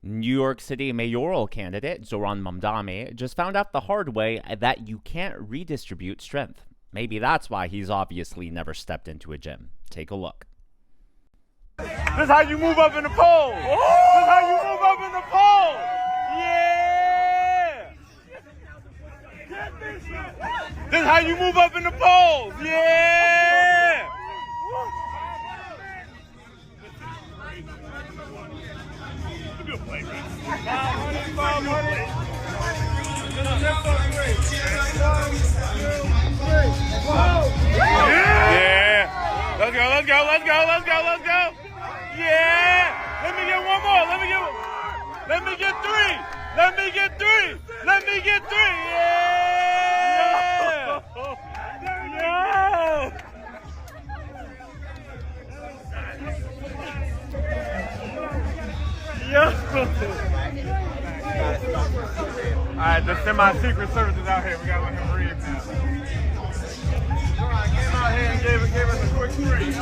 New York City mayoral candidate Zohran Mamdani just found out the hard way that you can't redistribute strength. Maybe that's why he's obviously never stepped into a gym. Take a look. This is how you move up in the polls. This is how you move up in the polls. Yeah. This is how you move up in the polls. Yeah. Yeah. Let's go, let's go, let's go, let's go, let's go. Yeah. Let me get one more. Let me get three. Let me get three. Let me get three. Yeah. Yeah. Yo. All right, the semi-secret service is out here. We gotta let him breathe now. All right, came out here and gave us a quick three.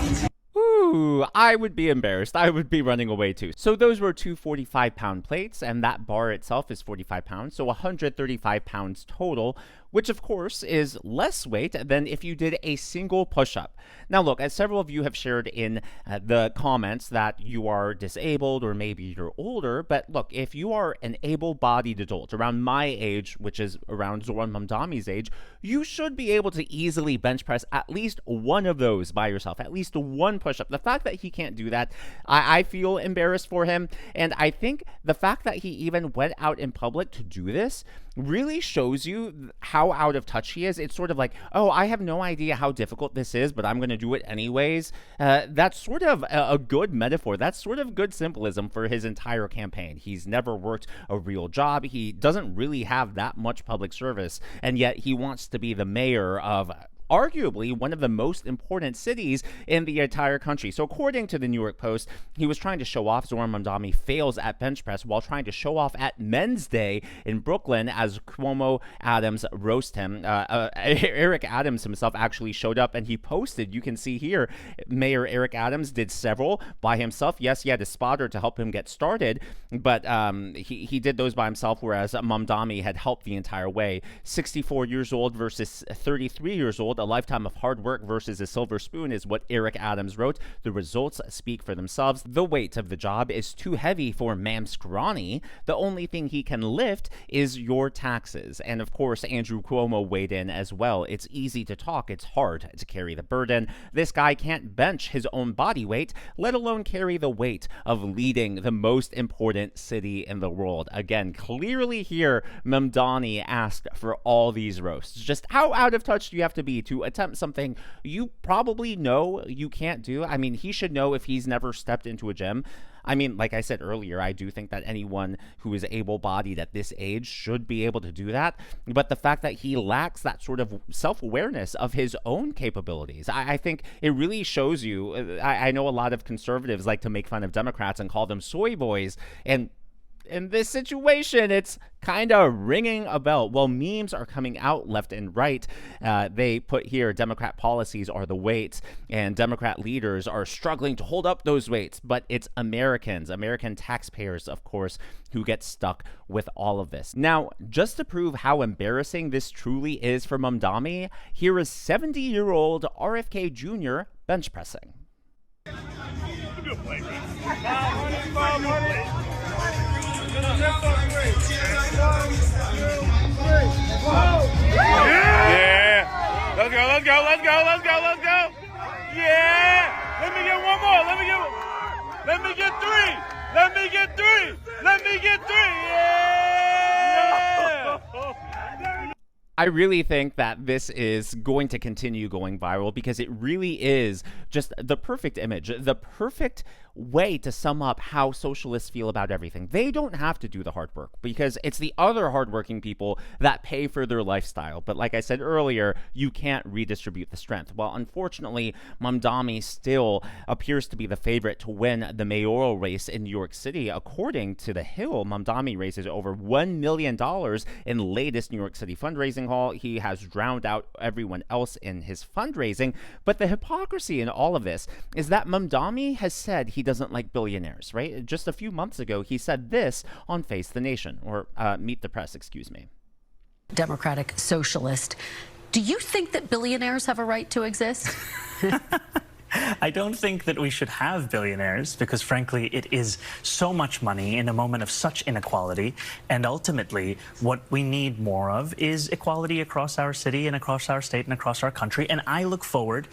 Ooh, I would be embarrassed. I would be running away too. So those were two 45-pound plates, and that bar itself is 45 pounds, so 135 pounds total, which of course is less weight than if you did a single push-up. Now look, as several of you have shared in the comments that you are disabled or maybe you're older, but look, if you are an able-bodied adult around my age, which is around Zohran Mamdani's age, you should be able to easily bench press at least one of those by yourself, at least one push-up. The fact that he can't do that, I feel embarrassed for him, and I think the fact that he even went out in public to do this really shows you how out of touch he is. It's sort of like, oh, I have no idea how difficult this is, but I'm going to do it anyways. That's sort of a good metaphor. That's sort of good symbolism for his entire campaign. He's never worked a real job. He doesn't really have that much public service, and yet he wants to be the mayor of arguably one of the most important cities in the entire country. So according to the New York Post, he was trying to show off. Zohran Mamdani fails at bench press while trying to show off at Men's Day in Brooklyn as Cuomo Adams roast him. Eric Adams himself actually showed up and he posted, you can see here, Mayor Eric Adams did several by himself. Yes, he had a spotter to help him get started, but he did those by himself, whereas Mamdani had helped the entire way. 64 years old versus 33 years old. A lifetime of hard work versus a silver spoon is what Eric Adams wrote. The results speak for themselves. The weight of the job is too heavy for Mam Scrawny. The only thing he can lift is your taxes. And of course, Andrew Cuomo weighed in as well. It's easy to talk. It's hard to carry the burden. This guy can't bench his own body weight, let alone carry the weight of leading the most important city in the world. Again, clearly here, Mamdani asked for all these roasts. Just how out of touch do you have to be to attempt something you probably know you can't do? I mean, he should know if he's never stepped into a gym. I mean, like I said earlier, I do think that anyone who is able-bodied at this age should be able to do that. But the fact that he lacks that sort of self-awareness of his own capabilities, I think it really shows you. I know a lot of conservatives like to make fun of Democrats and call them soy boys, and in this situation, it's kind of ringing a bell. Well, memes are coming out left and right. They put here, Democrat policies are the weights, and Democrat leaders are struggling to hold up those weights. But it's Americans, American taxpayers, of course, who get stuck with all of this. Now, just to prove how embarrassing this truly is for Mamdani, here is 70-year-old RFK Jr. bench pressing. Yeah. Let's go, let's go, let's go, let's go, let's go. Yeah. Let me get one more. Let me get three. Let me get three. Let me get three. Yeah. I really think that this is going to continue going viral because it really is just the perfect image, the perfect way to sum up how socialists feel about everything. They don't have to do the hard work because it's the other hardworking people that pay for their lifestyle. But like I said earlier, you can't redistribute the strength. Well, unfortunately, Mamdani still appears to be the favorite to win the mayoral race in New York City. According to The Hill, Mamdani raises over $1 million in latest New York City fundraising haul. He has drowned out everyone else in his fundraising. But the hypocrisy in all of this is that Mamdani has said he doesn't like billionaires, right? Just a few months ago, he said this on Face the Nation, or Meet the Press, excuse me. Democratic socialist. Do you think that billionaires have a right to exist? I don't think that we should have billionaires because, frankly, it is so much money in a moment of such inequality. And ultimately, what we need more of is equality across our city and across our state and across our country. And I look forward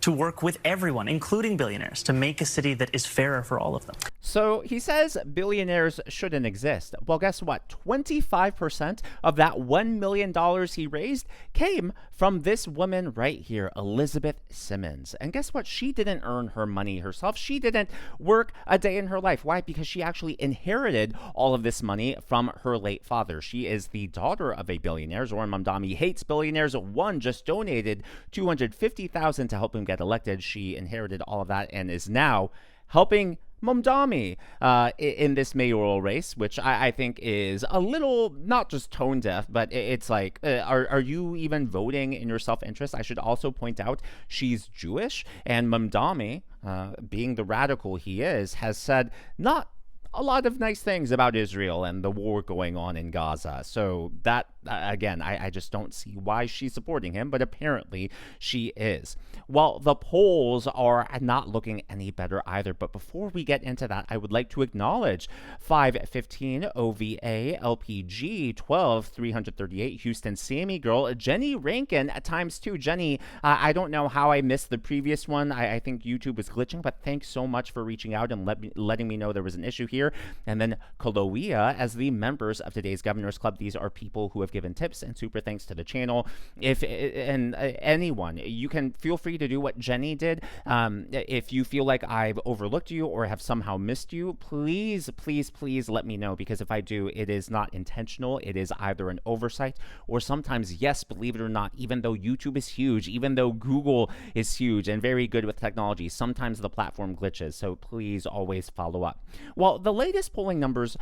to work with everyone, including billionaires, to make a city that is fairer for all of them. So he says billionaires shouldn't exist. Well, guess what? 25% of that $1 million he raised came from this woman right here, Elizabeth Simmons. And guess what? She didn't earn her money herself. She didn't work a day in her life. Why? Because she actually inherited all of this money from her late father. She is the daughter of a billionaire. Zohran Mamdani hates billionaires. One just donated $250,000 to help him get elected. She inherited all of that and is now helping Mamdani in this mayoral race, which I think is a little not just tone deaf, but it's like, are you even voting in your self-interest? I should also point out she's Jewish, and Mamdani, being the radical he is, has said not a lot of nice things about Israel and the war going on in Gaza. So that, again, I just don't see why she's supporting him, but apparently she is. Well, the polls are not looking any better either. But before we get into that, I would like to acknowledge 515 OVA LPG 12 338 Houston Sammy Girl Jenny Rankin at ×2. Jenny, I don't know how I missed the previous one. I think YouTube was glitching, but thanks so much for reaching out and letting me know there was an issue here. And then Kaloia as the members of today's Governor's Club. These are people who have given tips and super thanks to the channel. Anyone, you can feel free to do what Jenny did. If you feel like I've overlooked you or have somehow missed you, please let me know, because if I do, it is not intentional. It is either an oversight or sometimes, yes, believe it or not, even though YouTube is huge, even though Google is huge and very good with technology, sometimes the platform glitches. So please always follow up. Well, the latest polling numbers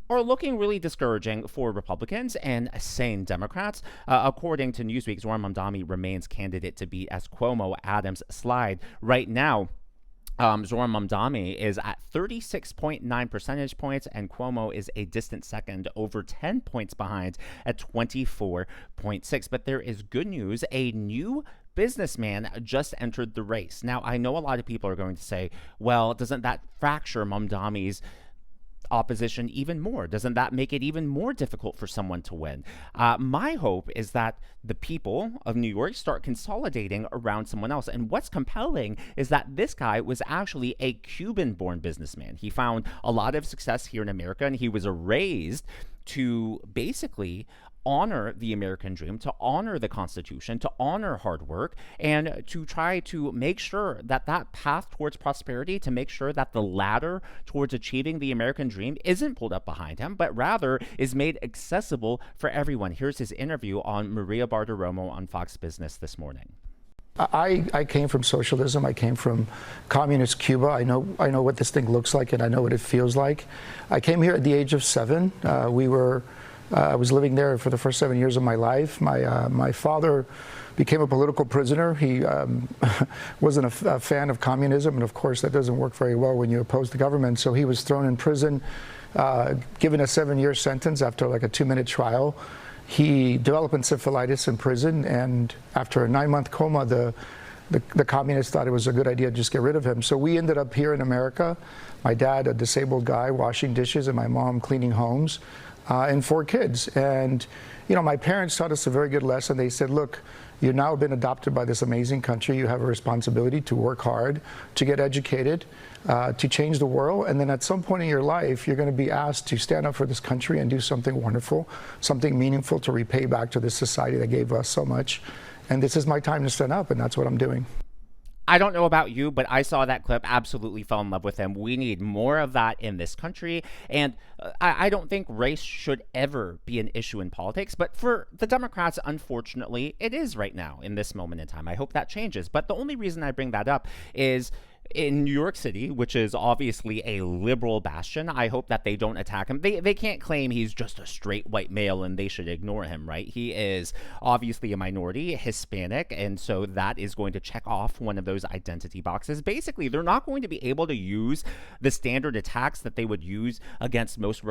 are looking really discouraging for Republicans and sane Democrats. According to Newsweek, Zohran Mamdani remains candidate to beat as Cuomo Adams slide. Right now, Zohran Mamdani is at 36.9 percentage points, and Cuomo is a distant second, over 10 points behind at 24.6. But there is good news. A new businessman just entered the race. Now, I know a lot of people are going to say, well, doesn't that fracture Mamdani's opposition even more? Doesn't that make it even more difficult for someone to win? My hope is that the people of New York start consolidating around someone else. And what's compelling is that this guy was actually a Cuban-born businessman. He found a lot of success here in America, and he was raised to basically honor the American dream, to honor the Constitution, to honor hard work, and to try to make sure that that path towards prosperity, to make sure that the ladder towards achieving the American dream isn't pulled up behind him, but rather is made accessible for everyone. Here's his interview on Maria Bartiromo on Fox Business this morning. I came from socialism. I came from communist Cuba. I know what this thing looks like, and I know what it feels like. I came here at the age of 7. I was living there for the first 7 years of my life. My father became a political prisoner. He wasn't a fan of communism, and of course that doesn't work very well when you oppose the government. So he was thrown in prison, given a 7-year sentence after like a 2-minute trial. He developed encephalitis in prison, and after a 9-month coma, the communists thought it was a good idea to just get rid of him. So we ended up here in America. My dad, a disabled guy, washing dishes, and my mom cleaning homes. And 4 kids. And, you know, my parents taught us a very good lesson. They said, look, you've now been adopted by this amazing country. You have a responsibility to work hard, to get educated, to change the world. And then at some point in your life, you're going to be asked to stand up for this country and do something wonderful, something meaningful to repay back to this society that gave us so much. And this is my time to stand up, and that's what I'm doing. I don't know about you, but I saw that clip, absolutely fell in love with him. We need more of that in this country. And I don't think race should ever be an issue in politics. But for the Democrats, unfortunately, it is right now in this moment in time. I hope that changes. But the only reason I bring that up is in New York City, which is obviously a liberal bastion, I hope that they don't attack him. They can't claim he's just a straight white male and they should ignore him, right? He is obviously a minority, Hispanic, and so that is going to check off one of those identity boxes. Basically, they're not going to be able to use the standard attacks that they would use against most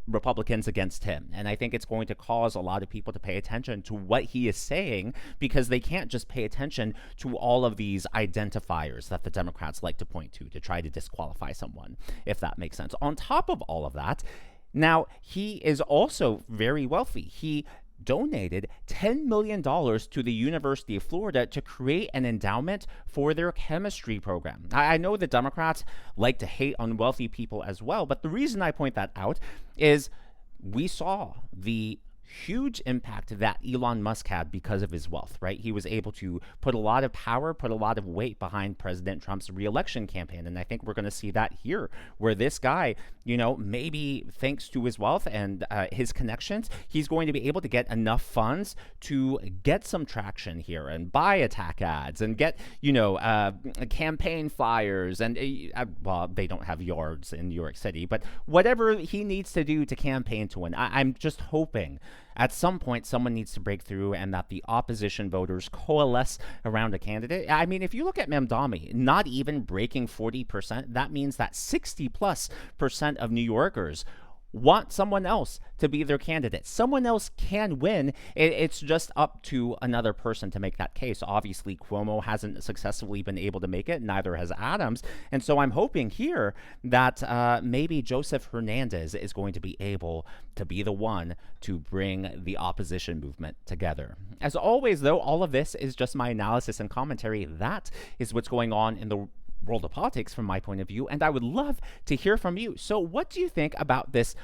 Republicans against him. And I think it's going to cause a lot of people to pay attention to what he is saying, because they can't just pay attention to all of these identifiers that the Democrats like to point to try to disqualify someone, if that makes sense. On top of all of that, now he is also very wealthy. He donated $10 million to the University of Florida to create an endowment for their chemistry program. I know the Democrats like to hate on wealthy people as well, but the reason I point that out is we saw the huge impact that Elon Musk had because of his wealth, right? He was able to put a lot of power, put a lot of weight behind President Trump's reelection campaign. And I think we're going to see that here, where this guy, you know, maybe thanks to his wealth and his connections, he's going to be able to get enough funds to get some traction here and buy attack ads and get, you know, campaign flyers. And, well, they don't have yards in New York City, but whatever he needs to do to campaign to win, I'm just hoping at some point someone needs to break through and that the opposition voters coalesce around a candidate. I mean, if you look at Mamdani, not even breaking 40%, that means that 60+% of New Yorkers want someone else to be their candidate. Someone else can win. It's just up to another person to make that case. Obviously, Cuomo hasn't successfully been able to make it. Neither has Adams. And so I'm hoping here that maybe Joseph Hernandez is going to be able to be the one to bring the opposition movement together. As always, though, all of this is just my analysis and commentary. That is what's going on in the world of politics from my point of view, and I would love to hear from you. So what do you think about this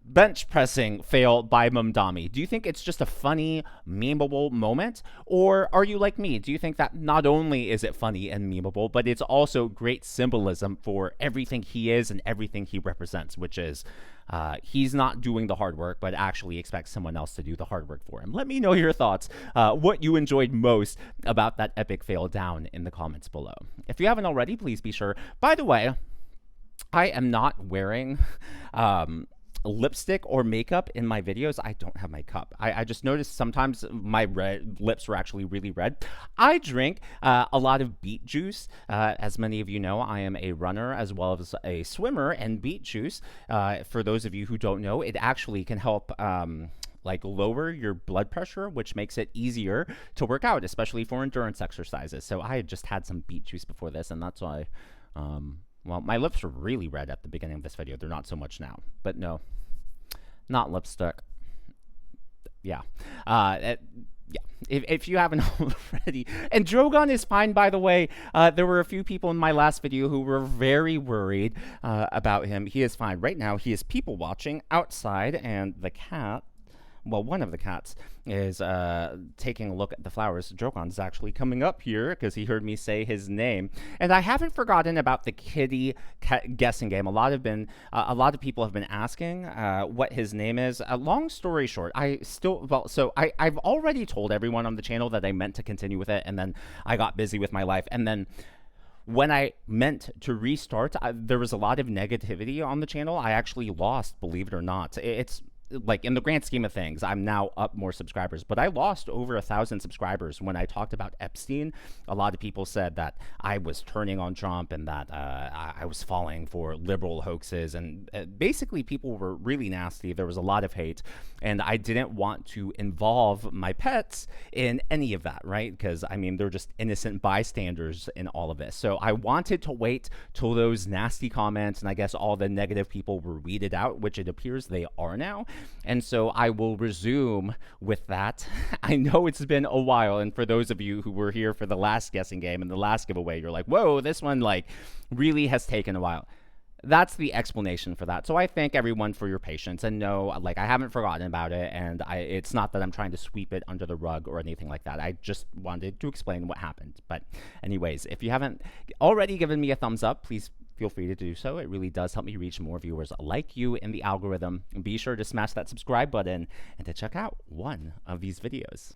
bench pressing fail by Mamdani? Do you think it's just a funny, memeable moment? Or are you like me? Do you think that not only is it funny and memeable, but it's also great symbolism for everything he is and everything he represents, which is he's not doing the hard work, but actually expects someone else to do the hard work for him? Let me know your thoughts, what you enjoyed most about that epic fail down in the comments below. If you haven't already, please be sure. By the way, I am not wearing lipstick or makeup in my videos. I don't have my cup. I just noticed sometimes my lips were actually really red. I drink a lot of beet juice. As many of you know, I am a runner as well as a swimmer, and beet juice, for those of you who don't know, it actually can help like lower your blood pressure, which makes it easier to work out, especially for endurance exercises. So I had just had some beet juice before this, and that's why well, my lips were really red at the beginning of this video. They're not so much now. But no, not lipstick. Yeah. Yeah. If you haven't already. And Drogon is fine, by the way. There were a few people in my last video who were very worried about him. He is fine. Right now, he is people watching outside, and the cat, well, one of the cats is taking a look at the flowers. Drogon's actually coming up here because he heard me say his name. And I haven't forgotten about the kitty guessing game. A lot of people have been asking what his name is. Long story short, I've already told everyone on the channel that I meant to continue with it, and then I got busy with my life. And then when I meant to restart, there was a lot of negativity on the channel. I actually lost, believe it or not. It's like, in the grand scheme of things, I'm now up more subscribers, but I lost over 1,000 subscribers when I talked about Epstein. A lot of people said that I was turning on Trump and that I was falling for liberal hoaxes, and basically people were really nasty. There was a lot of hate, and I didn't want to involve my pets in any of that, right? Because, I mean, they're just innocent bystanders in all of this. So I wanted to wait till those nasty comments and I guess all the negative people were weeded out, which it appears they are now. And so I will resume with that. I know it's been a while, and for those of you who were here for the last guessing game and the last giveaway, you're like, whoa, this one like really has taken a while. That's the explanation for that. So I thank everyone for your patience, and no, like, I haven't forgotten about it, and it's not that I'm trying to sweep it under the rug or anything like that. I just wanted to explain what happened. But anyways, if you haven't already given me a thumbs up, please feel free to do so. It really does help me reach more viewers like you in the algorithm. And be sure to smash that subscribe button and to check out one of these videos.